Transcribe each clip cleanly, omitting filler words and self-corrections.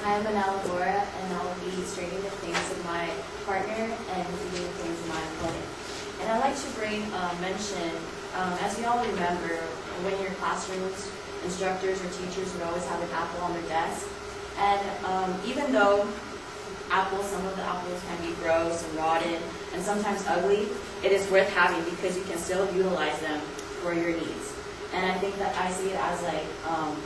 Hi, I'm Laura, and I'll be straightening the things of my partner and feeding the things of my opponent. And I'd like to mention, as we all remember, when in your classrooms, instructors or teachers would always have an apple on their desk. And even though some of the apples can be gross and rotten and sometimes ugly, it is worth having because you can still utilize them for your needs. And I think that I see it as like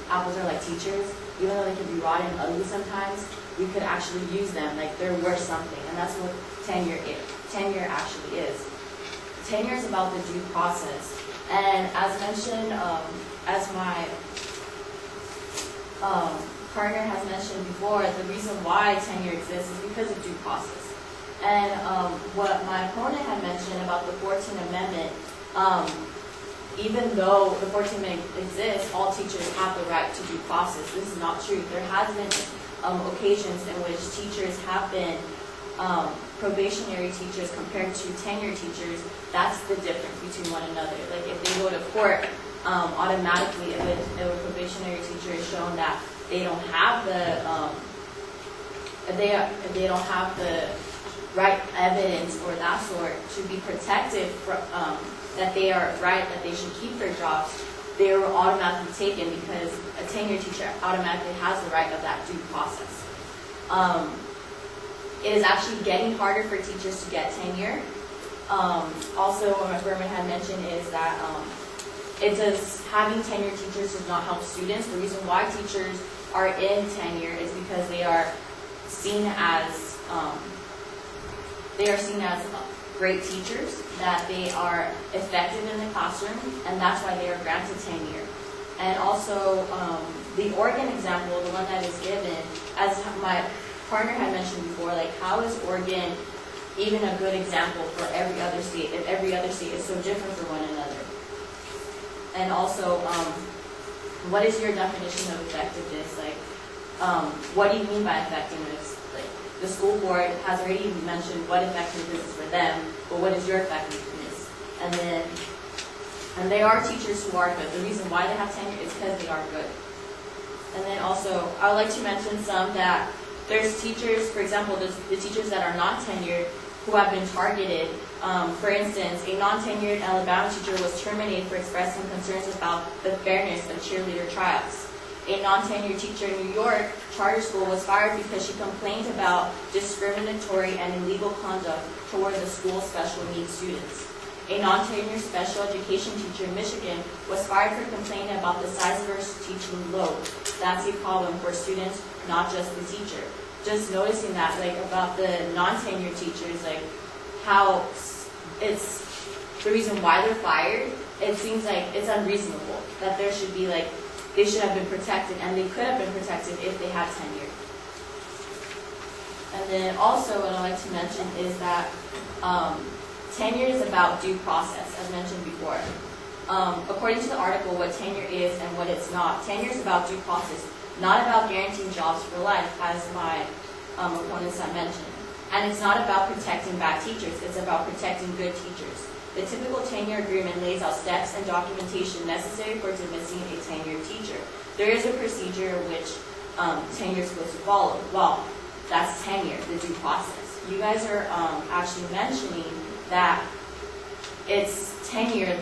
apples are like teachers. Even though they can be rotten and ugly sometimes, we could actually use them, like they're worth something. And that's what tenure is. Tenure actually is. Tenure is about the due process. And as mentioned, as my partner has mentioned before, the reason why tenure exists is because of due process. And what my opponent had mentioned about the 14th Amendment, even though the 14th Amendment exists, all teachers have the right to due process. This is not true. There has been occasions in which teachers have been probationary teachers compared to tenure teachers. That's the difference between one another. Like if they go to court, automatically if a probationary teacher is shown that they don't have the they don't have the right evidence or that sort to be protected from, that they are right, that they should keep their jobs, they were automatically taken because a tenure teacher automatically has the right of that due process. It is actually getting harder for teachers to get tenure. Also, what my Berman had mentioned is that having tenure teachers does not help students. The reason why teachers are in tenure is because they are seen as great teachers, that they are effective in the classroom, and that's why they are granted tenure. And also, the Oregon example, the one that is given, as my partner had mentioned before, like how is Oregon even a good example for every other state, if every other state is so different from one another? And also, what is your definition of effectiveness? Like, what do you mean by effectiveness? Like, the school board has already mentioned what effectiveness is for them, but what is your effectiveness? And they are teachers who are good. The reason why they have tenure is because they are good. And then also, I would like to mention that there's teachers, for example, the teachers that are not tenured who have been targeted. For instance, a non-tenured Alabama teacher was terminated for expressing concerns about the fairness of cheerleader tryouts. A non-tenured teacher in New York charter school was fired because she complained about discriminatory and illegal conduct toward the school's special needs students. A non-tenured special education teacher in Michigan was fired for complaining about the size of her teaching load. That's a problem for students, not just the teacher. Just noticing that, like, about the non-tenured teachers, like, how it's the reason why they're fired, it seems like it's unreasonable, that there should be, like, they should have been protected, and they could have been protected if they had tenure. And then also what I'd like to mention is that tenure is about due process, as mentioned before. According to the article, what tenure is and what it's not, tenure is about due process, not about guaranteeing jobs for life, as my opponents have mentioned. And it's not about protecting bad teachers, it's about protecting good teachers. The typical tenure agreement lays out steps and documentation necessary for dismissing a tenured teacher. There is a procedure which tenure is supposed to follow. Well, that's tenure, the due process. You guys are actually mentioning that it's tenure,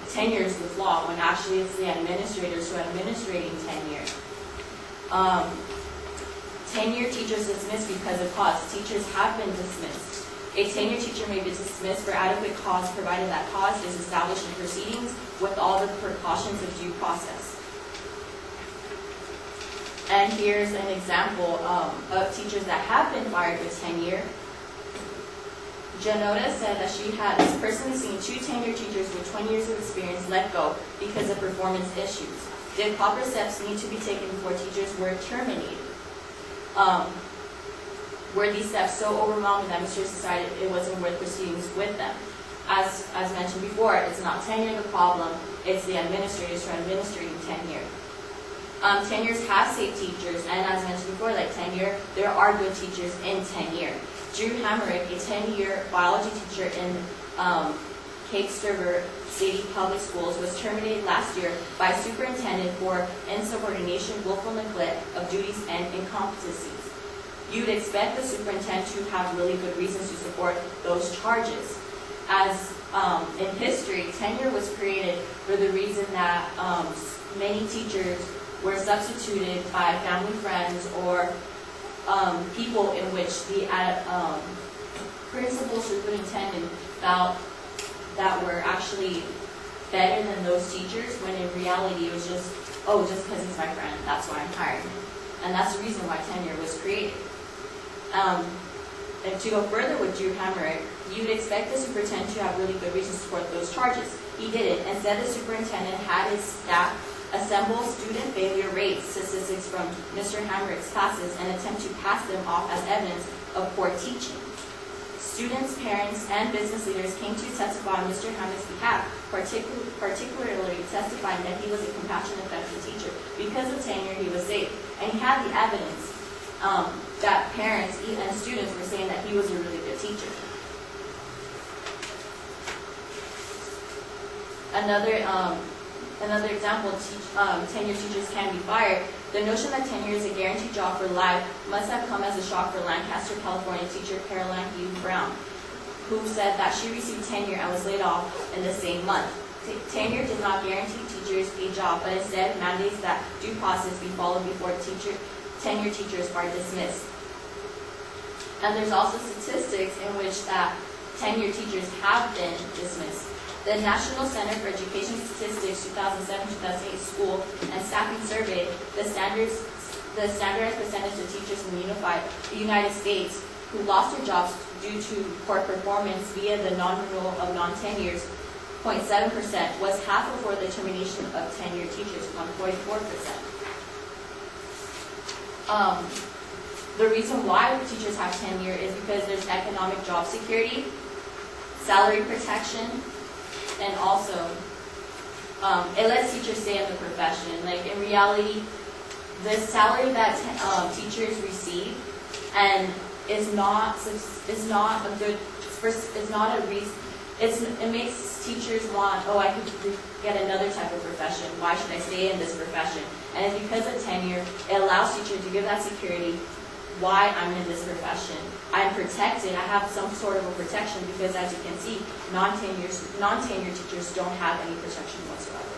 tenure is the flaw, when actually it's the administrators who are administrating tenure. Tenure teachers dismissed because of cause. Teachers have been dismissed. A tenure teacher may be dismissed for adequate cause, provided that cause is established in proceedings with all the precautions of due process. And here's an example of teachers that have been fired with tenure. Janota said that she had personally seen 2 tenured teachers with 20 years of experience let go because of performance issues. Did proper steps need to be taken before teachers were terminated? Were these steps so overwhelming that Mr. decided it wasn't worth proceedings with them? As mentioned before, it's not tenure the problem, it's the administrators who are administrating tenure. Tenures have safe teachers, and as mentioned before, like tenure, there are good teachers in tenure. Drew Hamerick, a 10-year biology teacher in Cake-Server City Public Schools was terminated last year by a superintendent for insubordination, willful neglect of duties, and incompetencies. You'd expect the superintendent to have really good reasons to support those charges. As in history, tenure was created for the reason that many teachers were substituted by family friends or people in which the principal superintendent felt that were actually better than those teachers, when in reality it was just, oh, just because he's my friend, that's why I'm hiring him. And that's the reason why tenure was created. And to go further with Drew Hamrick, you'd expect the superintendent to have really good reasons to support those charges. He didn't. Instead, the superintendent had his staff assemble student failure rate statistics from Mr. Hamrick's classes and attempt to pass them off as evidence of poor teaching. Students, parents, and business leaders came to testify on Mr. Hamrick's behalf, particularly testifying that he was a compassionate, effective teacher. Because of tenure, he was saved. And he had the evidence that parents and students were saying that he was a really good teacher. Another example, tenure teachers can be fired. The notion that tenure is a guaranteed job for life must have come as a shock for Lancaster, California teacher Caroline Hugh Brown, who said that she received tenure and was laid off in the same month. Tenure did not guarantee teachers a job, but instead mandates that due process be followed before tenure teachers are dismissed. And there's also statistics in which that tenure teachers have been dismissed. The National Center for Education Statistics 2007-2008 School and Staffing Survey, the standardized percentage of teachers in the United States who lost their jobs due to poor performance via the non-renewal of non-tenures, 0.7%, was half before the termination of tenured teachers, 1.4%. The reason why teachers have tenure is because there's economic job security, salary protection, and also it lets teachers stay in the profession. Like in reality, the salary that teachers receive and is not a good, is not a reason. It makes teachers want, oh, I could get another type of profession. Why should I stay in this profession? And it's because of tenure, it allows teachers to give that security. Why I'm in this profession. I'm protected. I have some sort of a protection because, as you can see, non-tenured teachers don't have any protection whatsoever.